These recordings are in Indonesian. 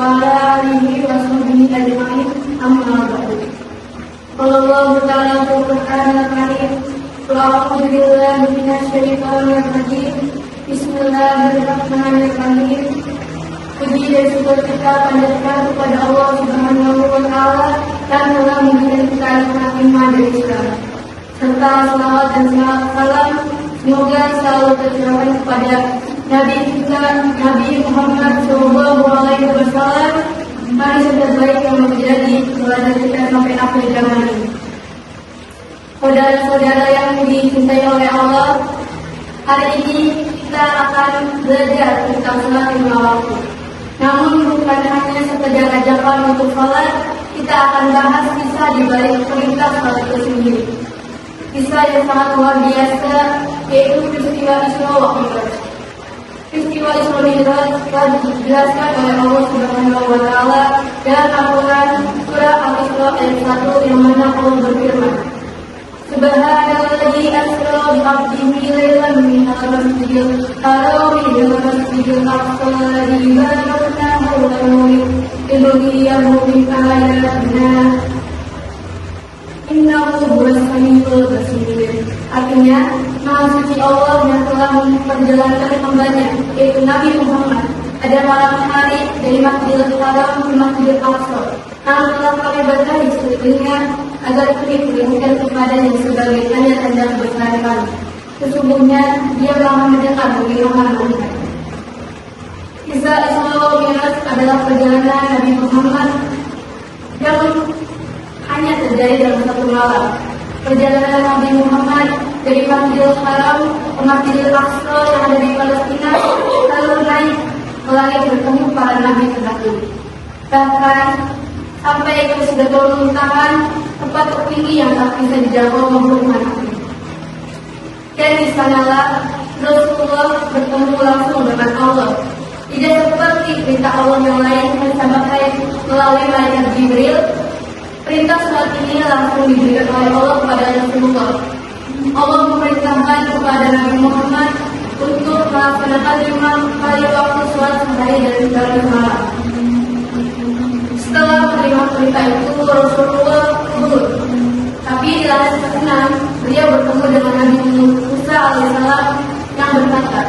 وعلى آله وصحبه أجمعين أما بعد. قال الله تعالى في القرآن الكريم: أعوذ بالله من الشيطان الرجيم. Bismillahirrahmanirrahim. Puji dan syukur kita panjatkan kepada Allah Subhanahu wa Ta'ala dan telah memberikan kita nikmat iman dan Islam, serta salawat dan salam semoga selalu tercurahkan kepada Nabi kita Nabi Muhammad Sallallahu Alaihi Wasallam, manusia terbaik yang menjadi teladan kita sampai akhir zaman ini. Saudara-saudara yang dicintai oleh Allah, hari ini kita akan belajar tentang salat lima waktu. Namun bukan hanya sekedar ajakan untuk salat, kita akan bahas kisah di balik perintah salat itu sendiri. Kisah yang sangat luar biasa, yaitu peristiwa Isra wa Mi'raj. Peristiwa Isra wa Mi'raj telah dijelaskan oleh Allah Subhanahu wa Ta'ala dalam Al-Quran surah Al-Isra ayat 1 yang mana Allah berfirman: Subhanalladzi asra bi 'abdihi lailan minal masjidil haram ilal masjidil aqsa alladzi barakna hawlahu linuriyahu min ayatina innahu huwas samiul basir. Artinya, Maha Suci Allah yang telah memperjalankan hambanya, yaitu Nabi Muhammad, pada malam hari dari Masjidil Haram ke Masjidil Aqsa. Namun telah kami berkahi sekelilingnya agar kami perlihatkan kepadanya sebagai tanda-tanda kebesaran kami. Sesungguhnya dia telah mendengar bagaimana melihat. Kisah Isra wa Mi'raj adalah perjalanan Nabi Muhammad yang hanya terjadi dalam satu malam. Perjalanan Nabi Muhammad dari Masjidil Haram ke Masjidil Aqsa yang ada di Palestina, lalu naik ke langit bertemu para nabi terdahulu. Bahkan sampai itu sudah turun tangan tempat tertinggi yang tak bisa dijangkau makhluk manapun. Dan di sanalah Rasulullah bertemu langsung dengan Allah. Tidak seperti perintah Allah yang lain yang sampai melalui malaikat Jibril. Perintah salat ini langsung diberikan oleh Allah kepada Rasulullah. Allah memerintahkan kepada Nabi Muhammad untuk melaksanakan 5 kali waktu salat sehari dan semalam. Setelah menerima perintah itu, Rasulullah turun. Tapi di langit ke-6, beliau bertemu dengan Nabi Musa alaihissalam yang berkata,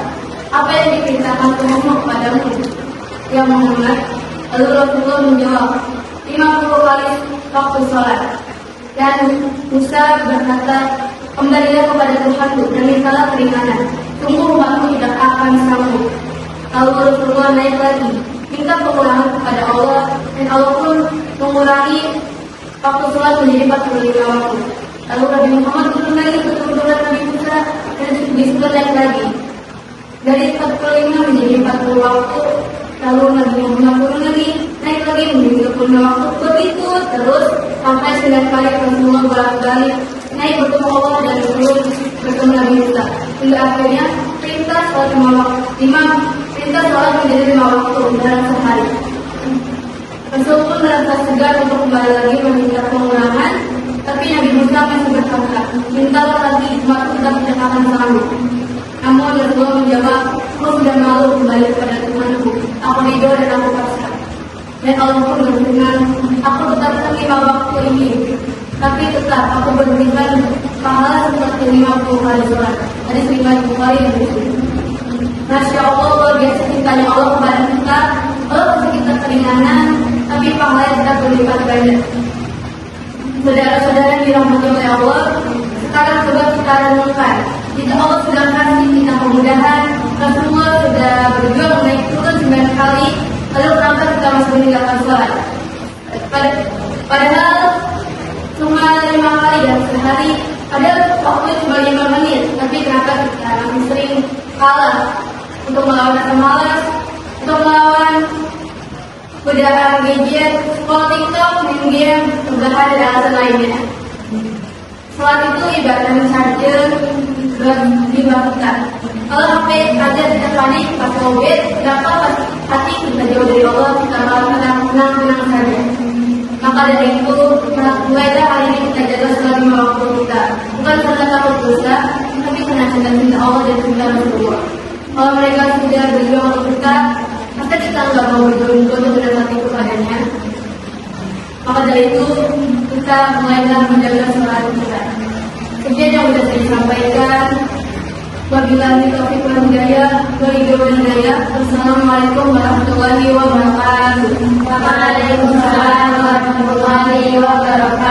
"Apa yang diperintahkan Tuhanmu kepadamu, ya Muhammad?" Lalu Rasulullah menjawab, 50 kali waktu sholat. Dan Musa berkata, "Kembalilah kepada Tuhanmu dan mintalah keringanan. Sungguh umatmu tidak akan sanggup." Lalu Rasulullah naik lagi, minta pengurangan kepada Allah, dan Allah pun mengurangi waktu sholat menjadi 45 waktu. Lalu Nabi Muhammad turun lagi bertemu dengan Nabi Musa dan disebut naik lagi dari 45 menjadi 40 waktu. Lalu Nabi Muhammad turun lagi, naik lagi menjadi 25 waktu. Begitu terus sampai 9 kali Rasulullah bolak-balik naik bertemu Allah dan turun bertemu Nabi Musa. Hingga akhirnya perintah sholat 5 menjadi 5 waktu dalam sehari. Rasul pun merasa segar untuk kembali lagi meminta pengurangan, tapi Nabi Musa masih berkata, "Mintalah lagi, umatku tetap tidak akan sanggup." Namun Rasulullah menjawab, "Aku sudah malu kembali kepada Tuhanku. Aku ridho dan aku pasrah." Dan Allah pun berfirman, "Aku tetap menerima waktu ini, tapi tetap aku berikan pahala seperti 50 kali sholat." Hadis riwayat Bukhari dan Muslim. Masya Allah, luar biasa cintanya Allah kepada kita. Allah kasih kita keringanan, tapi pahala kita berlipat ganda. Saudara-saudara yang dirahmati oleh Allah, sekarang coba kita renungkan. Jika Allah sudah kasih kita kemudahan, Rasulullah sudah berjuang naik turun 9 kali, lalu kenapa kita masih meninggalkan sholat? Padahal cuma 5 kali dalam sehari, padahal waktunya cuma 5 menit, tapi kenapa kita masih sering kalah untuk melawan rasa malas, untuk melawan godaan gadget, scroll TikTok, main game, kemudahan dan alasan lainnya. Sholat itu ibadah charger jiwa kita. Kalau HP saja tidak panik pas COVID, kenapa pas hati kita jauh dari Allah, kita malah tenang-tenang saja. Maka dari itu, mulailah hari ini kita jaga sholat 5 waktu kita. Bukan karena takut dosa, tapi karena cinta Allah dan cinta Rasulullah. Kalau mereka sudah berjuang untuk kita, Masa kita nggak mau berdoa untuk mendekati kepadanya? Maka dari itu kita mulailah menjaga sholat kita. Sekian yang sudah saya sampaikan. Wabillahi taufiq wal hidayah. Wassalamualaikum warahmatullahi wabarakatuh. Waalaikumsalam warahmatullahi wabarakatuh.